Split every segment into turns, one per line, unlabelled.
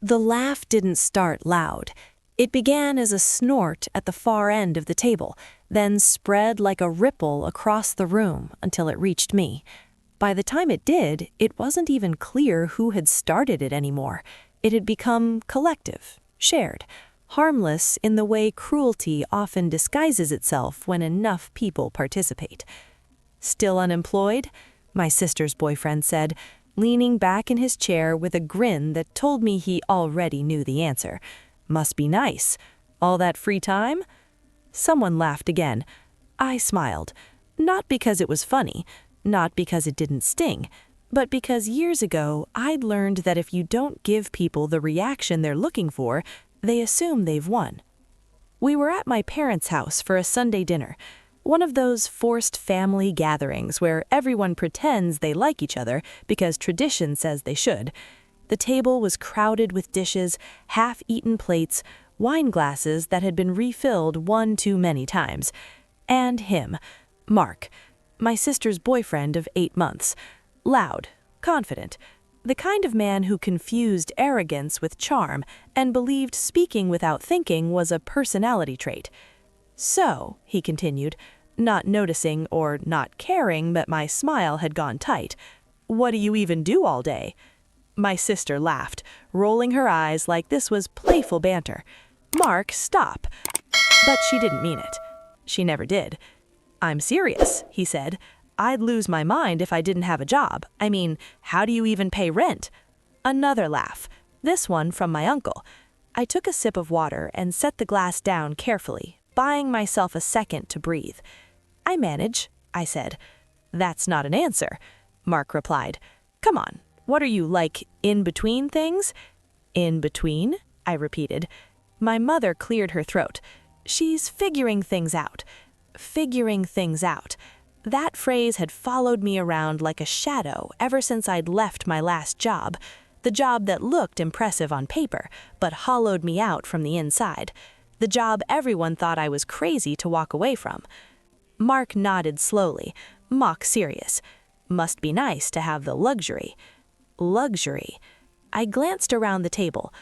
The laugh didn't start loud. It began as a snort at the far end of the table, then spread like a ripple across the room until it reached me. By the time it did, it wasn't even clear who had started it anymore. It had become collective, shared, harmless in the way cruelty often disguises itself when enough people participate. "Still unemployed?" my sister's boyfriend said, leaning back in his chair with a grin that told me he already knew the answer. "Must be nice. All that free time?" Someone laughed again. I smiled, not because it was funny, not because it didn't sting, but because years ago I'd learned that if you don't give people the reaction they're looking for, they assume they've won. We were at my parents' house for a Sunday dinner, one of those forced family gatherings where everyone pretends they like each other because tradition says they should. The table was crowded with dishes, half-eaten plates, wine glasses that had been refilled one too many times. And him, Mark, my sister's boyfriend of 8 months. Loud, confident, the kind of man who confused arrogance with charm and believed speaking without thinking was a personality trait. "So," he continued, not noticing or not caring that my smile had gone tight, "what do you even do all day?" My sister laughed, rolling her eyes like this was playful banter. "Mark, stop." But she didn't mean it. She never did. "I'm serious," he said. "I'd lose my mind if I didn't have a job. I mean, how do you even pay rent?" Another laugh, this one from my uncle. I took a sip of water and set the glass down carefully, buying myself a second to breathe. "I manage," I said. "That's not an answer," Mark replied. "Come on, what are you, like, in between things?" "In between?" I repeated. My mother cleared her throat. "She's figuring things out." Figuring things out. That phrase had followed me around like a shadow ever since I'd left my last job, the job that looked impressive on paper, but hollowed me out from the inside, the job everyone thought I was crazy to walk away from. Mark nodded slowly, mock serious. Must be nice to have the luxury. Luxury. I glanced around the table.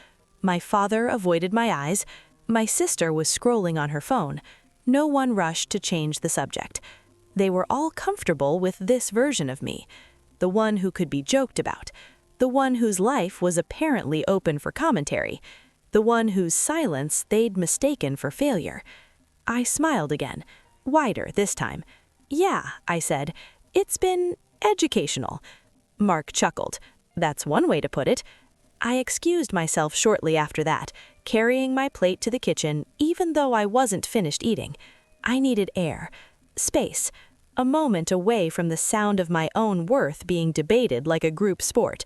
My father avoided my eyes. My sister was scrolling on her phone. No one rushed to change the subject. They were all comfortable with this version of me, the one who could be joked about, the one whose life was apparently open for commentary, the one whose silence they'd mistaken for failure. I smiled again, wider this time. "Yeah," I said, "it's been educational." Mark chuckled. "That's one way to put it." I excused myself shortly after that, carrying my plate to the kitchen even though I wasn't finished eating. I needed air. Space, a moment away from the sound of my own worth being debated like a group sport.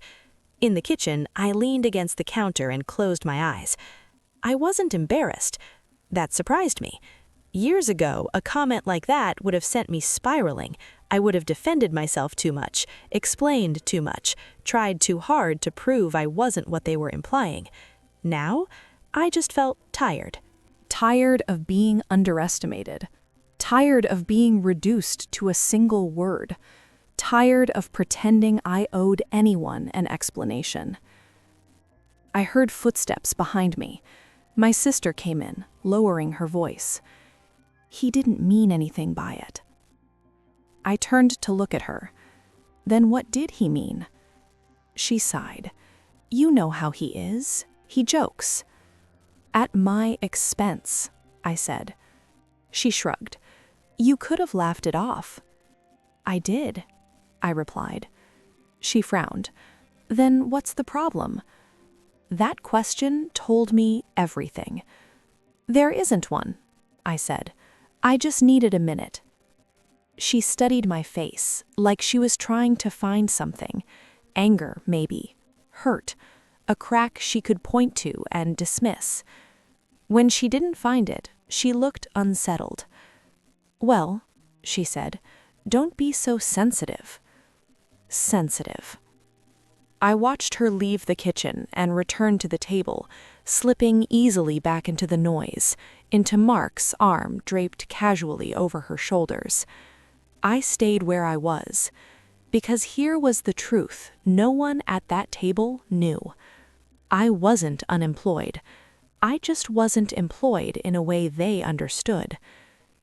In the kitchen, I leaned against the counter and closed my eyes. I wasn't embarrassed. That surprised me. Years ago, a comment like that would have sent me spiraling. I would have defended myself too much, explained too much, tried too hard to prove I wasn't what they were implying. Now, I just felt tired.
Tired of being underestimated. Tired of being reduced to a single word. Tired of pretending I owed anyone an explanation. I heard footsteps behind me. My sister came in, lowering her voice. "He didn't mean anything by it." I turned to look at her. Then what did he mean? She sighed. "You know how he is. He jokes." "At my expense," I said. She shrugged. "You could have laughed it off." "I did," I replied. She frowned. "Then what's the problem?" That question told me everything. "There isn't one," I said. "I just needed a minute." She studied my face, like she was trying to find something. Anger, maybe. Hurt. A crack she could point to and dismiss. When she didn't find it, she looked unsettled. "Well," she said, "don't be so sensitive." Sensitive. I watched her leave the kitchen and return to the table, slipping easily back into the noise, into Mark's arm draped casually over her shoulders. I stayed where I was, because here was the truth no one at that table knew. I wasn't unemployed. I just wasn't employed in a way they understood.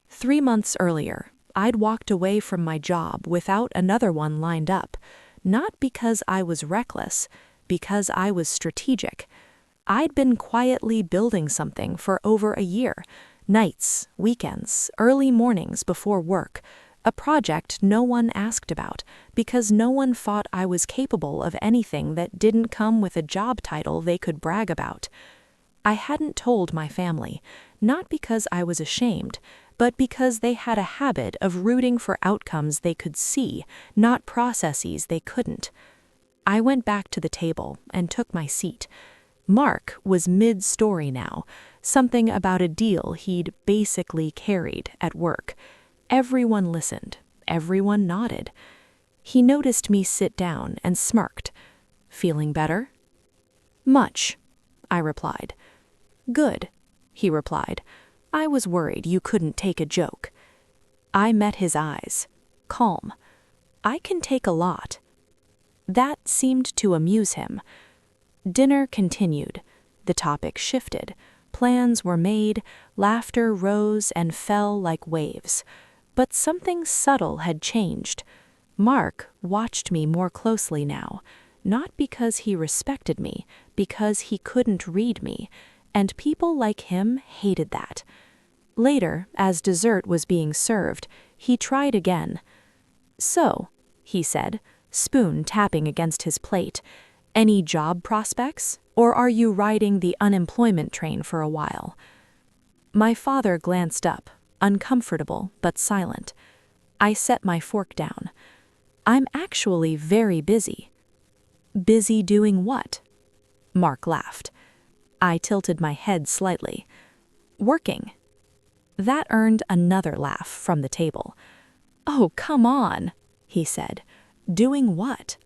3 months earlier, I'd walked away from my job without another one lined up, not because I was reckless, because I was strategic. I'd been quietly building something for over a year, nights, weekends, early mornings before work, a project no one asked about because no one thought I was capable of anything that didn't come with a job title they could brag about. I hadn't told my family, not because I was ashamed, but because they had a habit of rooting for outcomes they could see, not processes they couldn't. I went back to the table and took my seat. Mark was mid-story now, something about a deal he'd basically carried at work. Everyone listened. Everyone nodded. He noticed me sit down and smirked. "Feeling better?" "Much," I replied. "Good," he replied. "I was worried you couldn't take a joke." I met his eyes. Calm. "I can take a lot." That seemed to amuse him. Dinner continued. The topic shifted. Plans were made, laughter rose and fell like waves. But something subtle had changed. Mark watched me more closely now, not because he respected me, because he couldn't read me, and people like him hated that. Later, as dessert was being served, he tried again. "So," he said, spoon tapping against his plate, "any job prospects, or are you riding the unemployment train for a while?" My father glanced up, uncomfortable but silent. I set my fork down. "I'm actually very busy." "Busy doing what?" Mark laughed. I tilted my head slightly. "Working." That earned another laugh from the table. "Oh, come on," he said. "Doing what?"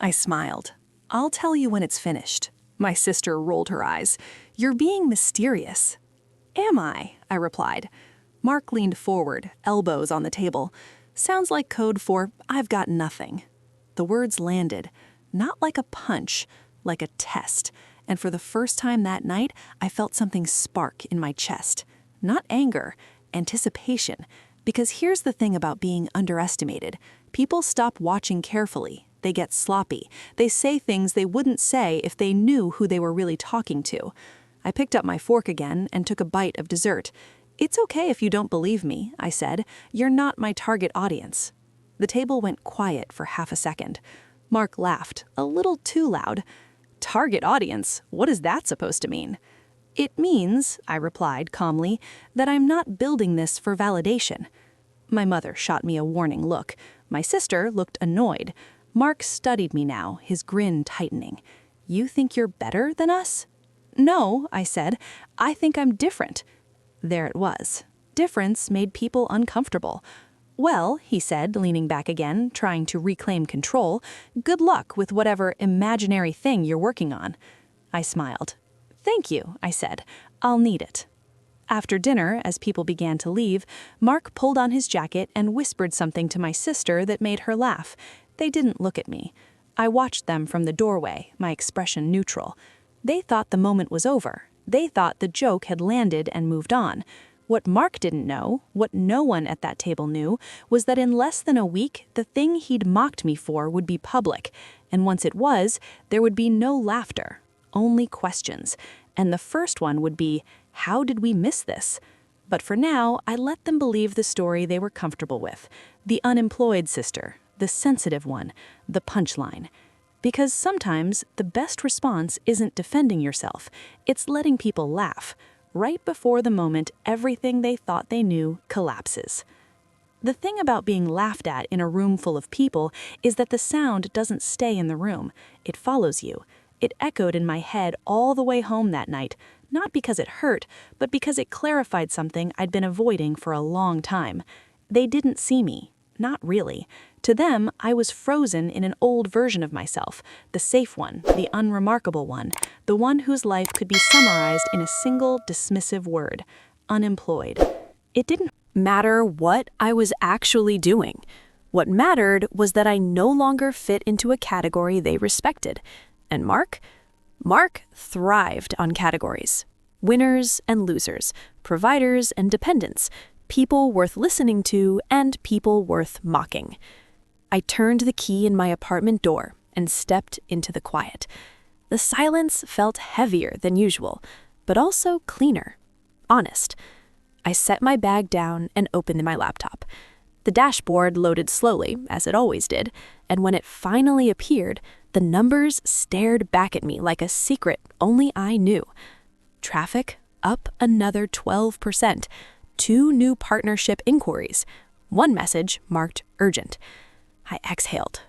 I smiled. "I'll tell you when it's finished." My sister rolled her eyes. "You're being mysterious." "Am I?" I replied. Mark leaned forward, elbows on the table. "Sounds like code for I've got nothing." The words landed, not like a punch, like a test. And for the first time that night, I felt something spark in my chest. Not anger, anticipation. Because here's the thing about being underestimated. People stop watching carefully. They get sloppy. They say things they wouldn't say if they knew who they were really talking to. I picked up my fork again and took a bite of dessert. "It's okay if you don't believe me," I said. "You're not my target audience." The table went quiet for half a second. Mark laughed, a little too loud. "Target audience? What is that supposed to mean?" "It means," I replied calmly, "that I'm not building this for validation." My mother shot me a warning look. My sister looked annoyed. Mark studied me now, his grin tightening. "You think you're better than us?" "No," I said. "I think I'm different." There it was. Difference made people uncomfortable. "Well," he said, leaning back again, trying to reclaim control, "good luck with whatever imaginary thing you're working on." I smiled. "Thank you," I said. "I'll need it." After dinner, as people began to leave, Mark pulled on his jacket and whispered something to my sister that made her laugh. They didn't look at me. I watched them from the doorway, my expression neutral. They thought the moment was over. They thought the joke had landed and moved on. What Mark didn't know, what no one at that table knew, was that in less than a week, the thing he'd mocked me for would be public. And once it was, there would be no laughter, only questions. And the first one would be, how did we miss this? But for now, I let them believe the story they were comfortable with. The unemployed sister, the sensitive one, the punchline. Because sometimes the best response isn't defending yourself, it's letting people laugh, right before the moment everything they thought they knew collapses. The thing about being laughed at in a room full of people is that the sound doesn't stay in the room, it follows you. It echoed in my head all the way home that night, not because it hurt, but because it clarified something I'd been avoiding for a long time. They didn't see me. Not really. To them, I was frozen in an old version of myself, the safe one, the unremarkable one, the one whose life could be summarized in a single dismissive word: unemployed. It didn't matter what I was actually doing. What mattered was that I no longer fit into a category they respected. And Mark?
Mark thrived on categories: winners and losers, providers and dependents, people worth listening to and people worth mocking. I turned the key in my apartment door and stepped into the quiet. The silence felt heavier than usual, but also cleaner, honest. I set my bag down and opened my laptop. The dashboard loaded slowly, as it always did, and when it finally appeared, the numbers stared back at me like a secret only I knew. Traffic up another 12%, 2 new partnership inquiries, 1 message marked urgent. I exhaled.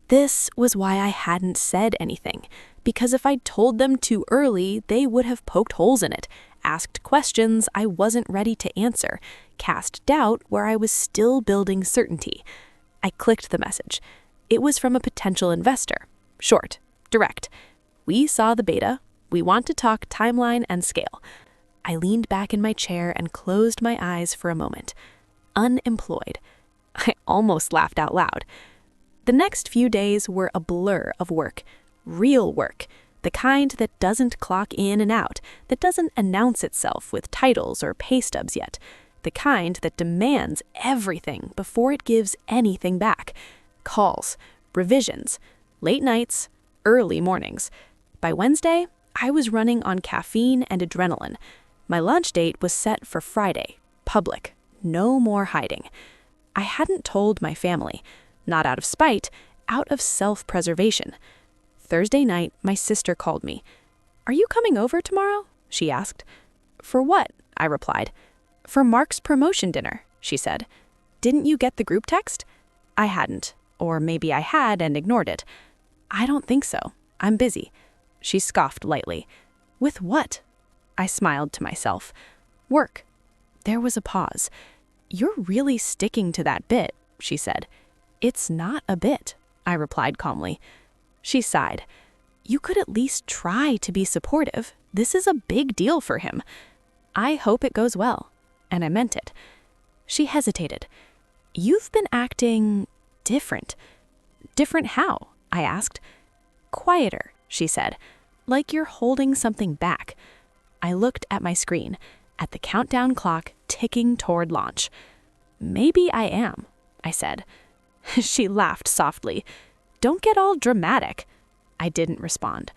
This was why I hadn't said anything, because if I'd told them too early, they would have poked holes in it, asked questions I wasn't ready to answer, cast doubt where I was still building certainty. I clicked the message. It was from a potential investor. Short, direct. We saw the beta. We want to talk timeline and scale. I leaned back in my chair and closed my eyes for a moment. Unemployed. I almost laughed out loud. The next few days were a blur of work. Real work. The kind that doesn't clock in and out, that doesn't announce itself with titles or pay stubs yet. The kind that demands everything before it gives anything back. Calls, revisions, late nights, early mornings. By Wednesday, I was running on caffeine and adrenaline. My lunch date was set for Friday. Public. No more hiding. I hadn't told my family. Not out of spite, out of self-preservation. Thursday night, my sister called me. "Are you coming over tomorrow?" she asked. "For what?" I replied. "For Mark's promotion dinner," she said. "Didn't you get the group text?" I hadn't. Or maybe I had and ignored it. "I don't think so. I'm busy." She scoffed lightly. "With what?" I smiled to myself. "Work." There was a pause. "You're really sticking to that bit," she said. "It's not a bit," I replied calmly. She sighed. "You could at least try to be supportive. This is a big deal for him." "I hope it goes well." And I meant it. She hesitated. "You've been acting different." "Different how?" I asked. "Quieter," she said. "Like you're holding something back." I looked at my screen, at the countdown clock ticking toward launch. "Maybe I am," I said. She laughed softly. "Don't get all dramatic." I didn't respond.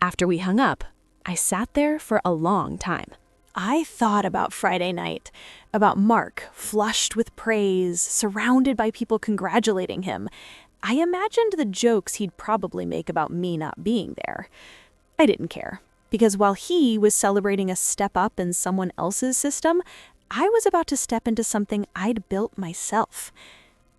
After we hung up, I sat there for a long time. I thought about Friday night, about Mark, flushed with praise, surrounded by people congratulating him. I imagined the jokes he'd probably make about me not being there. I didn't care, because while he was celebrating a step up in someone else's system, I was about to step into something I'd built myself.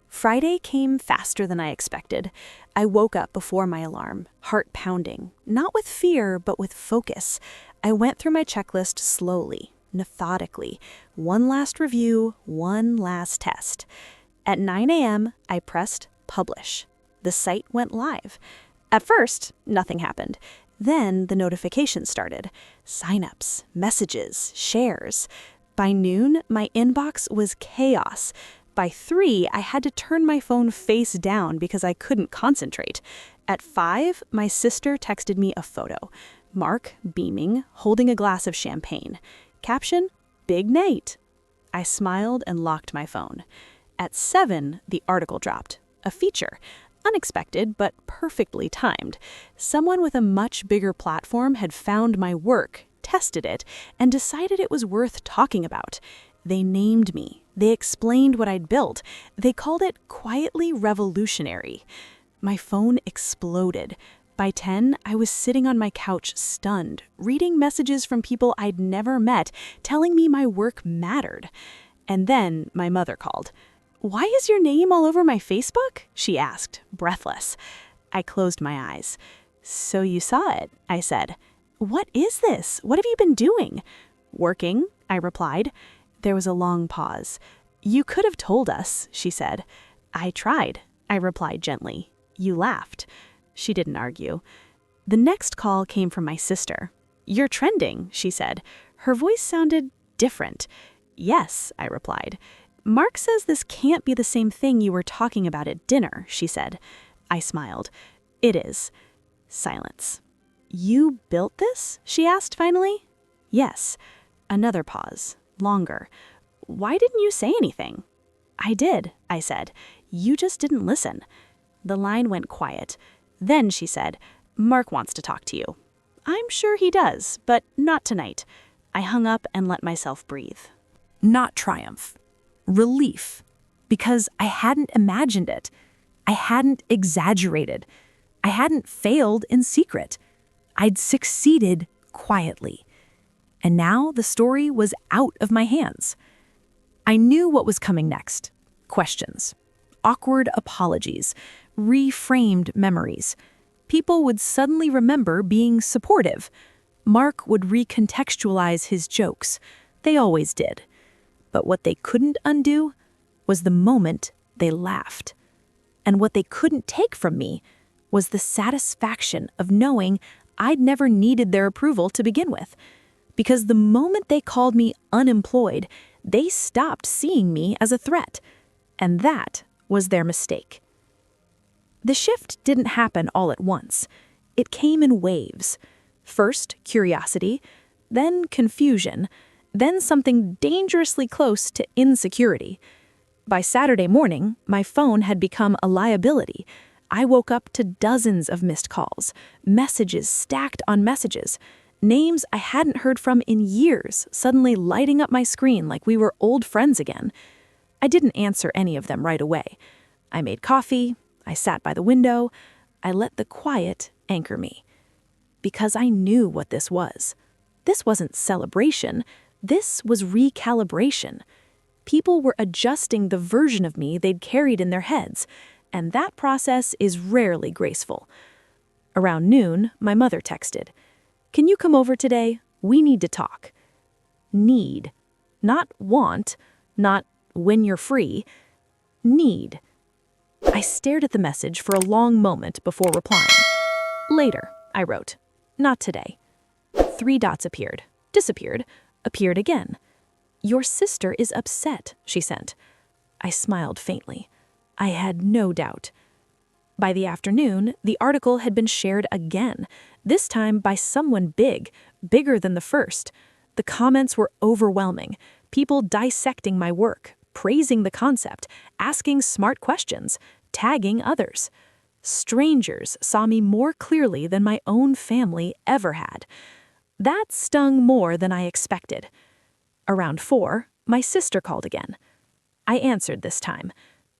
Friday came faster than I expected. I woke up before my alarm, heart pounding, not with fear, but with focus. I went through my checklist slowly, methodically. One last review, one last test. At 9 a.m., I pressed publish. The site went live. At first, nothing happened. Then the notifications started. Signups, messages, shares. By noon, my inbox was chaos. By 3, I had to turn my phone face down because I couldn't concentrate. At 5, my sister texted me a photo. Mark, beaming, holding a glass of champagne. Caption, "Big night." I smiled and locked my phone. At 7, the article dropped. A feature. Unexpected, but perfectly timed. Someone with a much bigger platform had found my work, tested it, and decided it was worth talking about. They named me. They explained what I'd built. They called it quietly revolutionary. My phone exploded. By 10, I was sitting on my couch stunned, reading messages from people I'd never met, telling me my work mattered. And then my mother called. "Why is your name all over my Facebook?" she asked, breathless. I closed my eyes. "So you saw it," I said. "What is this? What have you been doing?" "Working," I replied. There was a long pause. "You could have told us," she said. "I tried," I replied gently. "You laughed." She didn't argue. The next call came from my sister. "You're trending," she said. Her voice sounded different. "Yes," I replied. "Mark says this can't be the same thing you were talking about at dinner," she said. I smiled. "It is." Silence.
You built this? She asked finally. Yes. Another pause. Longer. Why didn't you say anything? I did, I said. You just didn't listen. The line went quiet. Then she said, Mark wants to talk to you. I'm sure he does, but not tonight. I hung up and let myself breathe. Not triumph. Relief. Because I hadn't imagined it. I hadn't exaggerated. I hadn't failed in secret. I'd succeeded quietly. And now the story was out of my hands. I knew what was coming next. Questions. Awkward apologies. Reframed memories. People would suddenly remember being supportive. Mark would recontextualize his jokes. They always did. But what they couldn't undo was the moment they laughed. And what they couldn't take from me was the satisfaction of knowing I'd never needed their approval to begin with. Because the moment they called me unemployed, they stopped seeing me as a threat. And that was their mistake. The shift didn't happen all at once. It came in waves. First, curiosity, then confusion, then something dangerously close to insecurity. By Saturday morning, my phone had become a liability. I woke up to dozens of missed calls, messages stacked on messages, names I hadn't heard from in years suddenly lighting up my screen like we were old friends again. I didn't answer any of them right away. I made coffee, I sat by the window, I let the quiet anchor me. Because I knew what this was. This wasn't celebration, this was recalibration. People were adjusting the version of me they'd carried in their heads, and that process is rarely graceful. Around noon, my mother texted, "Can you come over today? We need to talk." Need. Not want, not when you're free. Need. I stared at the message for a long moment before replying. Later, I wrote. Not today. 3 dots appeared, disappeared, appeared again. Your sister is upset, she sent. I smiled faintly. I had no doubt. By the afternoon, the article had been shared again, this time by someone big, bigger than the first. The comments were overwhelming, people dissecting my work, praising the concept, asking smart questions, tagging others. Strangers saw me more clearly than my own family ever had. That stung more than I expected. Around 4, my sister called again. I answered this time.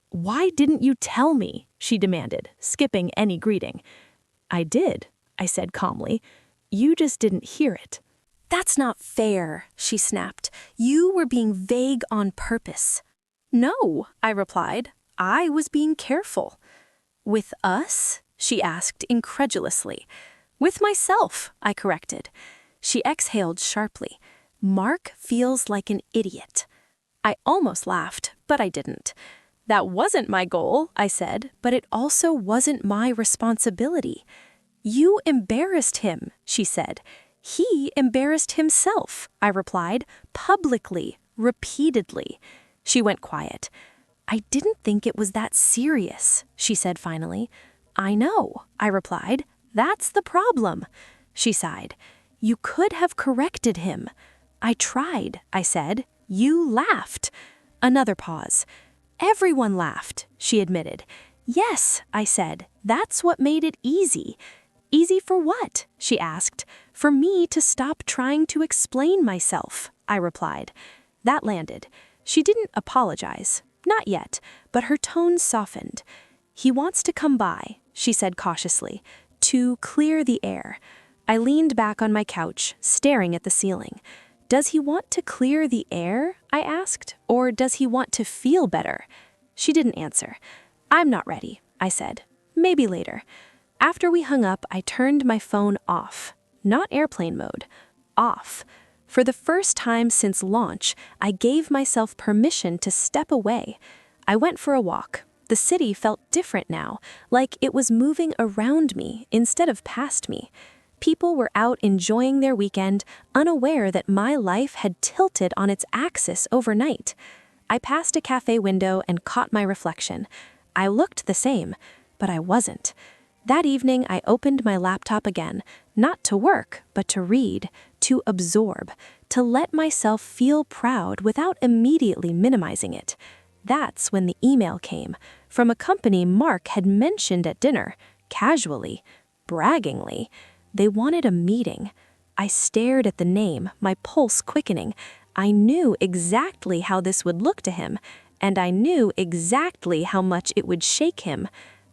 "Why didn't you tell me?" she demanded, skipping any greeting. "I did," I said calmly. "You just didn't hear it."
"That's not fair," she snapped. "You were being vague on purpose." "No," I replied. "I was being careful." "With us?" she asked incredulously. "With myself," I corrected. She exhaled sharply. "Mark feels like an idiot." I almost laughed, but I didn't. "That wasn't my goal," I said, "but it also wasn't my responsibility." "You embarrassed him," she said. "He embarrassed himself," I replied, publicly, repeatedly. She went quiet. "I didn't think it was that serious," she said finally. "I know," I replied. "That's the problem." She sighed. "You could have corrected him." "I tried," I said. "You laughed." Another pause. "Everyone laughed," she admitted. "Yes," I said. "That's what made it easy." "Easy for what?" she asked. "For me to stop trying to explain myself," I replied. That landed. She didn't apologize. Not yet, but her tone softened. "He wants to come by," she said cautiously, "to clear the air." I leaned back on my couch, staring at the ceiling. "Does he want to clear the air?" I asked. "Or does he want to feel better?" She didn't answer. "I'm not ready," I said. "Maybe later." After we hung up, I turned my phone off. Not airplane mode. Off. For the first time since launch, I gave myself permission to step away. I went for a walk. The city felt different now, like it was moving around me instead of past me. People were out enjoying their weekend, unaware that my life had tilted on its axis overnight. I passed a cafe window and caught my reflection. I looked the same, but I wasn't. That evening, I opened my laptop again, Not to work, but to read, to absorb, to let myself feel proud without immediately minimizing it. That's when the email came, from a company Mark had mentioned at dinner, casually, braggingly. They wanted a meeting. I stared at the name, my pulse quickening. I knew exactly how this would look to him, and I knew exactly how much it would shake him.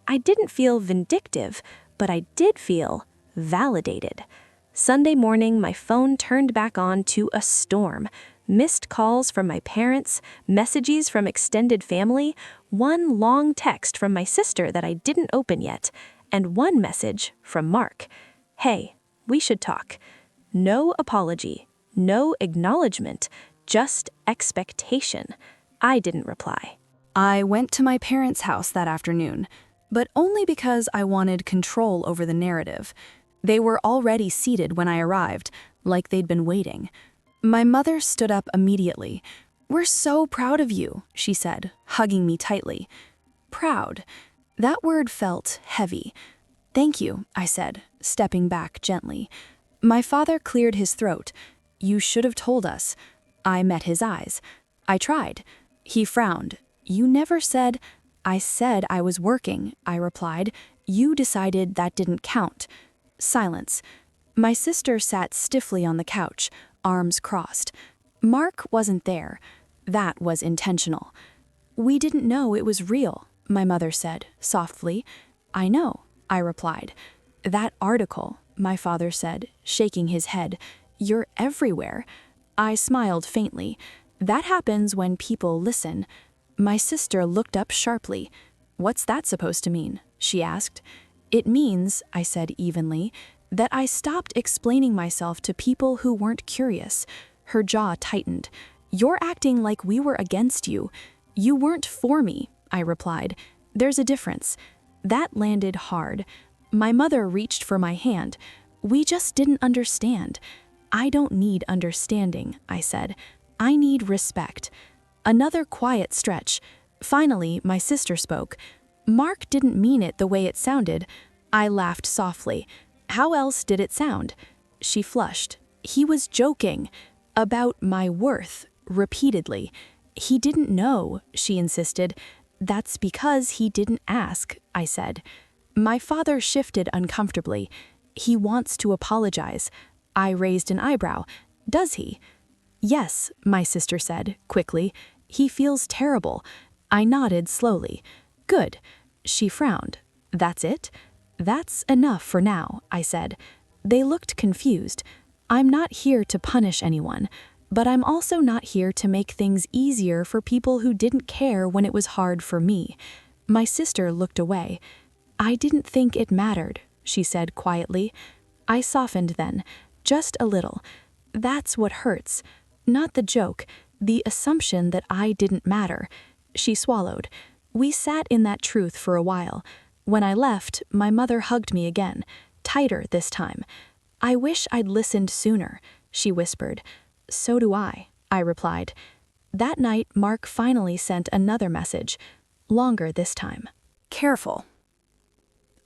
I didn't feel vindictive, but I did feel validated. Sunday morning, my phone turned back on to a storm. Missed calls from my parents, messages from extended family, one long text from my sister that I didn't open yet, and one message from Mark. Hey, we should talk. No apology, no acknowledgement, just expectation. I didn't reply.
I went to my parents' house that afternoon, but only because I wanted control over the narrative. They were already seated when I arrived, like they'd been waiting. My mother stood up immediately. "We're so proud of you," she said, hugging me tightly. Proud. That word felt heavy. "Thank you," I said, stepping back gently. My father cleared his throat. "You should have told us." I met his eyes. "I tried." He frowned. "You never said—" "I said I was working," I replied. "You decided that didn't count." Silence. My sister sat stiffly on the couch, arms crossed. Mark wasn't there. That was intentional. "We didn't know it was real," my mother said, softly. "I know," I replied. "That article," my father said, shaking his head. "You're everywhere." I smiled faintly. "That happens when people listen." My sister looked up sharply. "What's that supposed to mean?" she asked. "It means," I said evenly, "that I stopped explaining myself to people who weren't curious." Her jaw tightened. "You're acting like we were against you." "You weren't for me," I replied. "There's a difference." That landed hard. My mother reached for my hand. "We just didn't understand." "I don't need understanding," I said. "I need respect." Another quiet stretch. Finally, my sister spoke. "Mark didn't mean it the way it sounded." I laughed softly. "How else did it sound?" She flushed. "He was joking." "About my worth," repeatedly. "He didn't know," she insisted. "That's because he didn't ask," I said. My father shifted uncomfortably. "He wants to apologize." I raised an eyebrow. "Does he?" "Yes," my sister said, quickly. "He feels terrible." I nodded slowly. "Good." She frowned. "That's it?" "That's enough for now," I said. They looked confused. "I'm not here to punish anyone, but I'm also not here to make things easier for people who didn't care when it was hard for me." My sister looked away. "I didn't think it mattered," she said quietly. I softened then, just a little. "That's what hurts. Not the joke, the assumption that I didn't matter." She swallowed. We sat in that truth for a while. When I left, my mother hugged me again, tighter this time. "I wish I'd listened sooner," she whispered. "So do I," I replied. That night, Mark finally sent another message, longer this time. "Careful.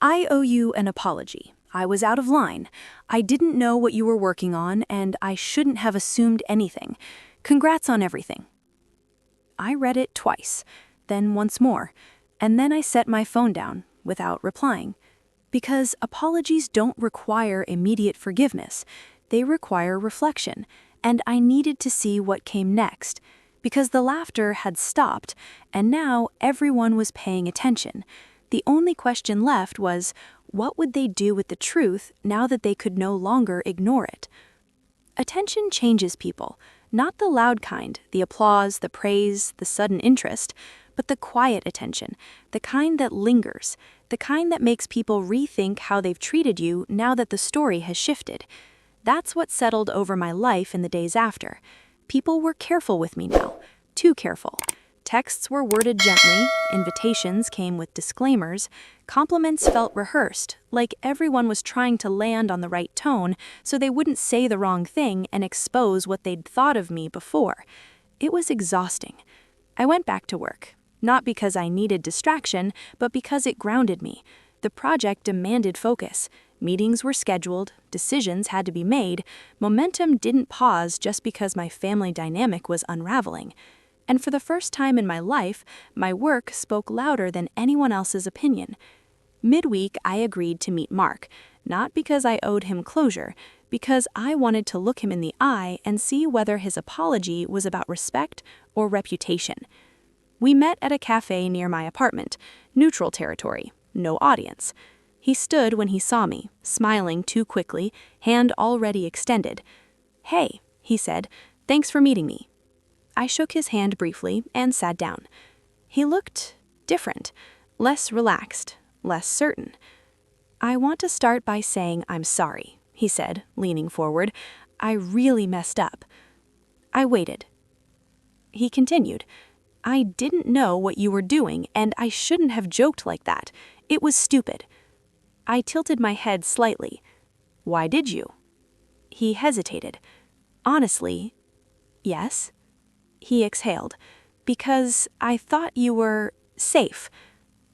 I owe you an apology. I was out of line. I didn't know what you were working on, and I shouldn't have assumed anything. Congrats on everything." I read it twice, then once more, and then I set my phone down without replying. Because apologies don't require immediate forgiveness. They require reflection, and I needed to see what came next. Because the laughter had stopped, and now everyone was paying attention. The only question left was, what would they do with the truth now that they could no longer ignore it? Attention changes people, not the loud kind, the applause, the praise, the sudden interest, but the quiet attention, the kind that lingers, the kind that makes people rethink how they've treated you now that the story has shifted. That's what settled over my life in the days after. People were careful with me now, too careful. Texts were worded gently, invitations came with disclaimers, compliments felt rehearsed, like everyone was trying to land on the right tone so they wouldn't say the wrong thing and expose what they'd thought of me before. It was exhausting. I went back to work, not because I needed distraction, but because it grounded me. The project demanded focus. Meetings were scheduled, decisions had to be made, momentum didn't pause just because my family dynamic was unraveling. And for the first time in my life, my work spoke louder than anyone else's opinion. Midweek, I agreed to meet Mark, not because I owed him closure, because I wanted to look him in the eye and see whether his apology was about respect or reputation. We met at a cafe near my apartment, neutral territory, no audience. He stood when he saw me, smiling too quickly, hand already extended. "Hey," he said, "thanks for meeting me." I shook his hand briefly and sat down. He looked different, less relaxed, less certain. "I want to start by saying I'm sorry," he said, leaning forward. "I really messed up." I waited. He continued, "I didn't know what you were doing, and I shouldn't have joked like that. It was stupid." I tilted my head slightly. "Why did you?" He hesitated. "Honestly, yes." He exhaled. "Because I thought you were safe."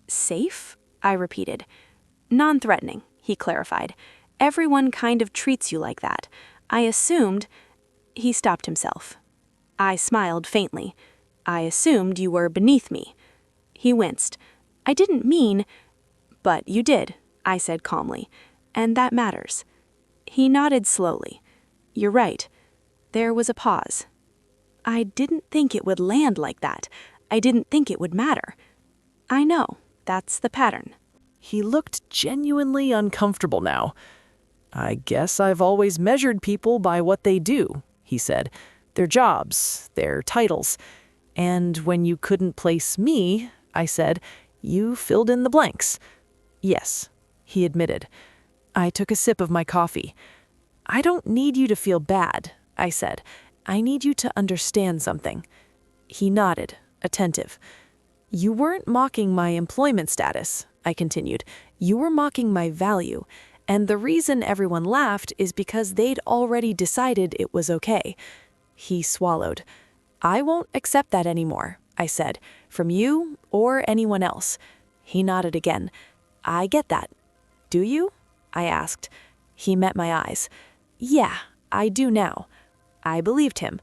"Safe?" I repeated. "Non-threatening," he clarified. "Everyone kind of treats you like that. I assumed—" He stopped himself. I smiled faintly. "I assumed you were beneath me." He winced. "I didn't mean—" "But you did," I said calmly, "and that matters." He nodded slowly. "You're right." There was a pause. "I didn't think it would land like that. I didn't think it would matter." "I know. That's the pattern."
He looked genuinely uncomfortable now. "I guess I've always measured people by what they do," he said. "Their jobs, their titles. And when you couldn't place me," I said, "you filled in the blanks." "Yes," he admitted. I took a sip of my coffee. "I don't need you to feel bad," I said. "I need you to understand something." He nodded, attentive. "You weren't mocking my employment status," I continued. "You were mocking my value. And the reason everyone laughed is because they'd already decided it was okay." He swallowed. "I won't accept that anymore," I said, "from you or anyone else." He nodded again. "I get that." "Do you?" I asked. He met my eyes. "Yeah, I do now." I believed him.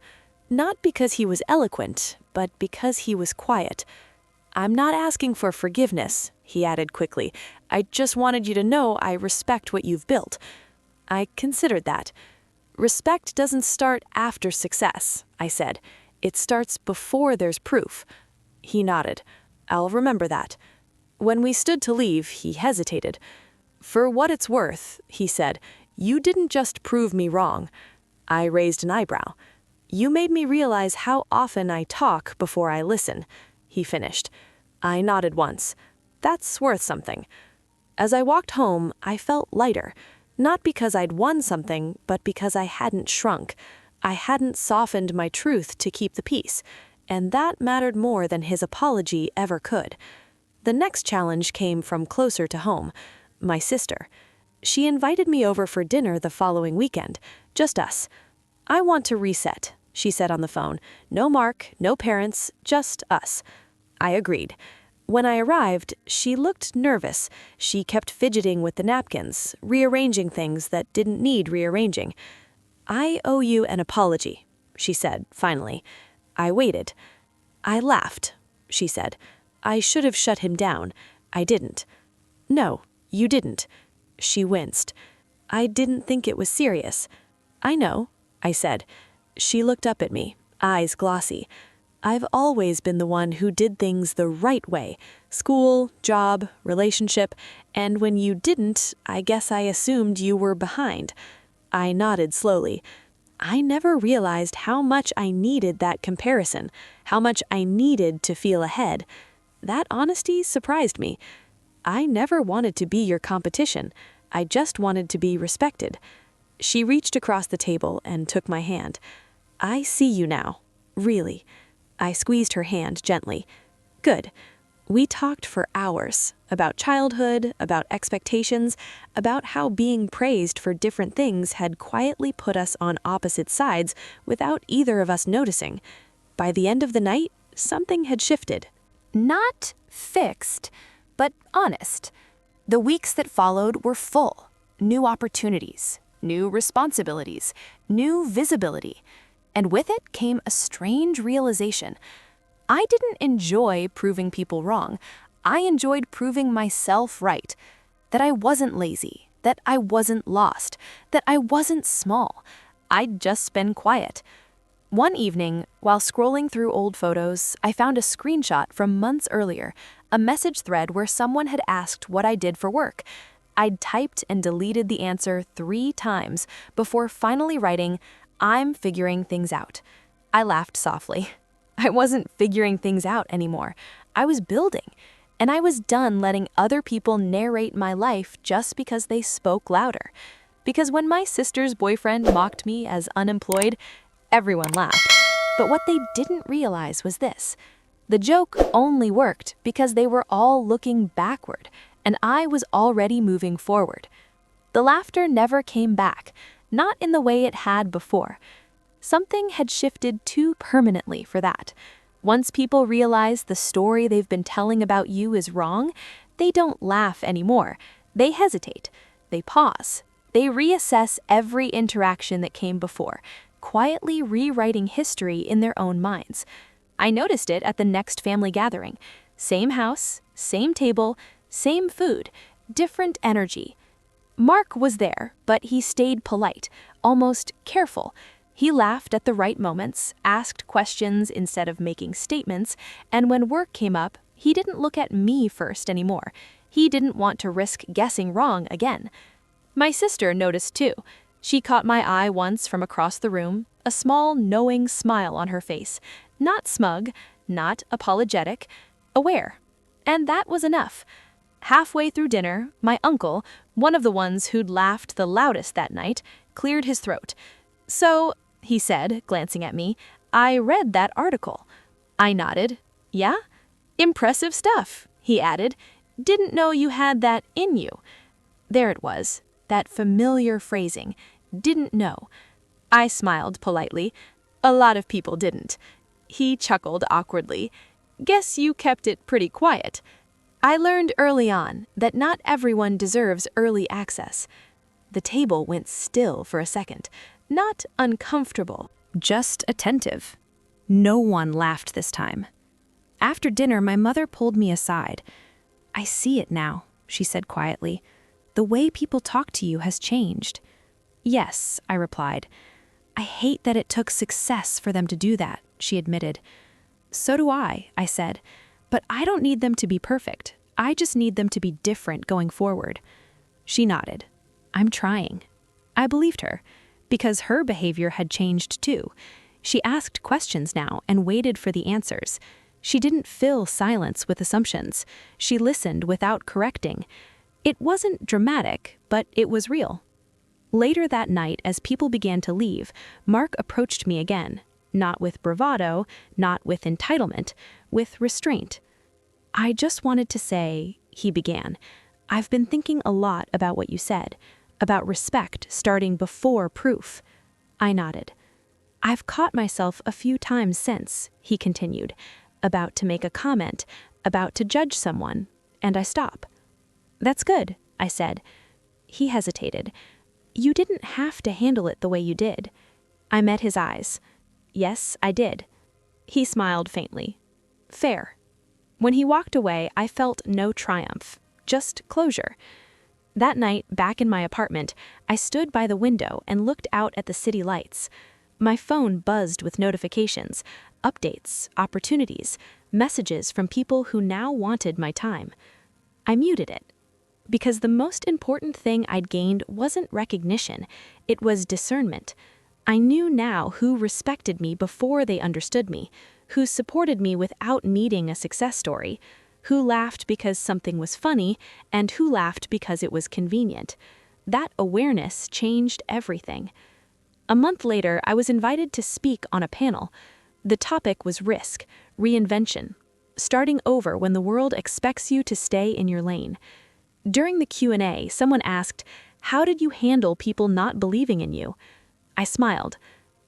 Not because he was eloquent, but because he was quiet. "I'm not asking for forgiveness," he added quickly. "I just wanted you to know I respect what you've built." I considered that. "Respect doesn't start after success," I said. "It starts before there's proof." He nodded. "I'll remember that." When we stood to leave, he hesitated. "For what it's worth," he said, "you didn't just prove me wrong." I raised an eyebrow. "You made me realize how often I talk before I listen," he finished. I nodded once. "That's worth something." As I walked home, I felt lighter, not because I'd won something, but because I hadn't shrunk. I hadn't softened my truth to keep the peace, and that mattered more than his apology ever could. The next challenge came from closer to home, my sister. She invited me over for dinner the following weekend, just us. "I want to reset," she said on the phone. "No Mark, no parents, just us." I agreed. When I arrived, she looked nervous. She kept fidgeting with the napkins, rearranging things that didn't need rearranging. "I owe you an apology," she said, finally. I waited. "I laughed," she said. "I should have shut him down. I didn't." "No, you didn't." She winced. "I didn't think it was serious." "I know," I said. She looked up at me, eyes glossy. "I've always been the one who did things the right way. School, job, relationship, and when you didn't, I guess I assumed you were behind." I nodded slowly. I never realized how much I needed that comparison, how much I needed to feel ahead. That honesty surprised me. I never wanted to be your competition. I just wanted to be respected. She reached across the table and took my hand. "I see you now. Really." I squeezed her hand gently. "Good." We talked for hours about childhood, about expectations, about how being praised for different things had quietly put us on opposite sides without either of us noticing. By the end of the night, something had shifted.
Not fixed, but honest. The weeks that followed were full.
new opportunities, new responsibilities, new visibility. And with it came a strange realization. I didn't enjoy proving people wrong. I enjoyed proving myself right. That I wasn't lazy, that I wasn't lost, that I wasn't small. I'd just been quiet. One evening, while scrolling through old photos, I found a screenshot from months earlier, a message thread where someone had asked what I did for work. I'd typed and deleted the answer 3 times before finally writing, "I'm figuring things out." I laughed softly. I wasn't figuring things out anymore. I was building, and I was done letting other people narrate my life just because they spoke louder. Because when my sister's boyfriend mocked me as unemployed, everyone laughed. But what they didn't realize was this. The joke only worked because they were all looking backward, and I was already moving forward. The laughter never came back, not in the way it had before. Something had shifted too permanently for that. Once people realize the story they've been telling about you is wrong, they don't laugh anymore. They hesitate. They pause. They reassess every interaction that came before, quietly rewriting history in their own minds. I noticed it at the next family gathering. Same house, same table, same food, different energy. Mark was there, but he stayed polite, almost careful. He laughed at the right moments, asked questions instead of making statements, and when work came up, he didn't look at me first anymore. He didn't want to risk guessing wrong again. My sister noticed too. She caught my eye once from across the room, a small, knowing smile on her face. Not smug, not apologetic, aware. And that was enough. Halfway through dinner, my uncle, one of the ones who'd laughed the loudest that night, cleared his throat. "So," he said, glancing at me, "I read that article." I nodded. "Yeah? Impressive stuff," he added. "Didn't know you had that in you." There it was, that familiar phrasing. Didn't know. I smiled politely. A lot of people didn't. He chuckled awkwardly. "Guess you kept it pretty quiet." I learned early on that not everyone deserves early access. The table went still for a second. Not uncomfortable, just attentive. No one laughed this time. After dinner, my mother pulled me aside. "I see it now," she said quietly. "The way people talk to you has changed." "Yes," I replied. "I hate that it took success for them to do that," she admitted. "So do I said. "But I don't need them to be perfect. I just need them to be different going forward." She nodded. "I'm trying." I believed her, because her behavior had changed too. She asked questions now and waited for the answers. She didn't fill silence with assumptions. She listened without correcting. It wasn't dramatic, but it was real. Later that night, as people began to leave, Mark approached me again, not with bravado, not with entitlement, with restraint. "I just wanted to say," he began, "I've been thinking a lot about what you said, about respect starting before proof." I nodded. "I've caught myself a few times since," he continued, about to make a comment, about to judge someone, and I stop. "That's good," I said. He hesitated. "You didn't have to handle it the way you did." I met his eyes. "Yes, I did." He smiled faintly. "Fair." When he walked away, I felt no triumph, just closure. That night, back in my apartment, I stood by the window and looked out at the city lights. My phone buzzed with notifications, updates, opportunities, messages from people who now wanted my time. I muted it. Because the most important thing I'd gained wasn't recognition, it was discernment. I knew now who respected me before they understood me, who supported me without needing a success story, who laughed because something was funny, and who laughed because it was convenient. That awareness changed everything. A month later, I was invited to speak on a panel. The topic was risk, reinvention, starting over when the world expects you to stay in your lane. During the Q&A, someone asked, "How did you handle people not believing in you?" I smiled.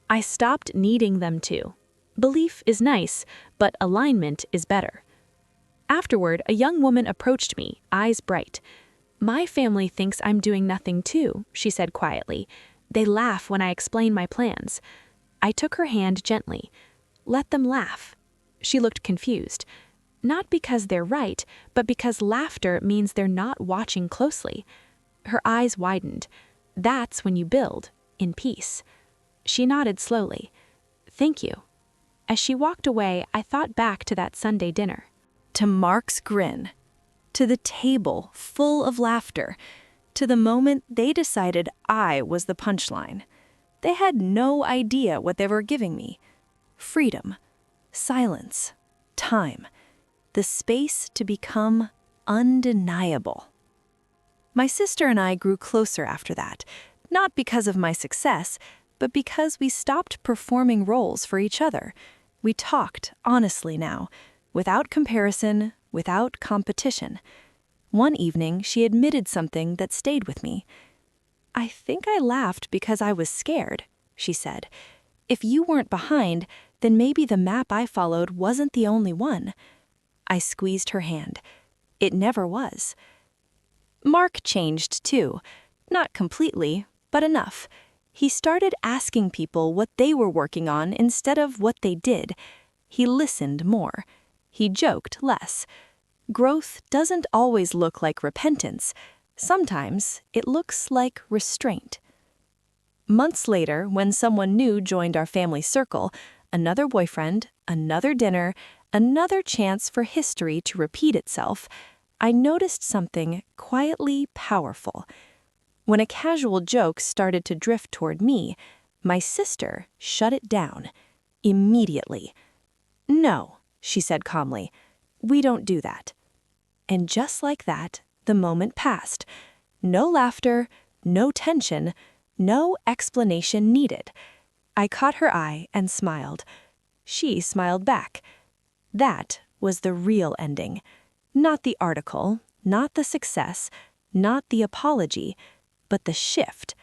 I stopped needing them to. Belief is nice, but alignment is better. Afterward, a young woman approached me, eyes bright. My family thinks I'm doing nothing too, she said quietly. They laugh when I explain my plans. I took her hand gently. Let them laugh. She looked confused. Not because they're right, but because laughter means they're not watching closely. Her eyes widened. That's when you build, in peace. She nodded slowly. Thank you. As she walked away, I thought back to that Sunday dinner.
To Mark's grin. To the table full of laughter. To the moment they decided I was the punchline. They had no idea what they were giving me. Freedom. Silence. Time. The space to become undeniable. My sister and I grew closer after that, not because of my success, but because we stopped performing roles for each other. We talked honestly now, without comparison, without competition. One evening, she admitted something that stayed with me. I think I laughed because I was scared, she said. If you weren't behind, then maybe the map I followed wasn't the only one. I squeezed her hand. It never was. Mark changed too. Not completely, but enough. He started asking people what they were working on instead of what they did. He listened more. He joked less. Growth doesn't always look like repentance. Sometimes it looks like restraint. Months later, when someone new joined our family circle, another boyfriend, another dinner, another chance for history to repeat itself, I noticed something quietly powerful. When a casual joke started to drift toward me, my sister shut it down. Immediately. No, she said calmly. We don't do that. And just like that, the moment passed. No laughter, no tension, no explanation needed. I caught her eye and smiled. She smiled back. That was the real ending. Not the article, not the success, not the apology, but the shift,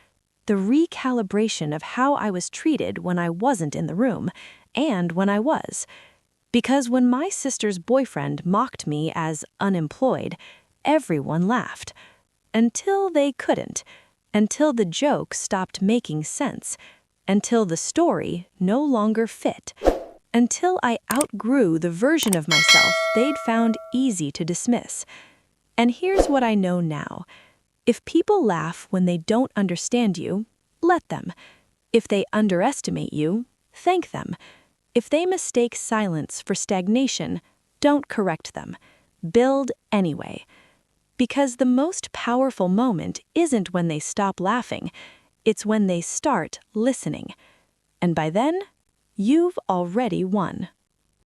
the recalibration of how I was treated when I wasn't in the room, and when I was. Because when my sister's boyfriend mocked me as unemployed, everyone laughed. Until they couldn't. Until the joke stopped making sense. Until the story no longer fit. Until I outgrew the version of myself they'd found easy to dismiss. And here's what I know now. If people laugh when they don't understand you, let them. If they underestimate you, thank them. If they mistake silence for stagnation, don't correct them. Build anyway. Because the most powerful moment isn't when they stop laughing, it's when they start listening. And by then, you've already won.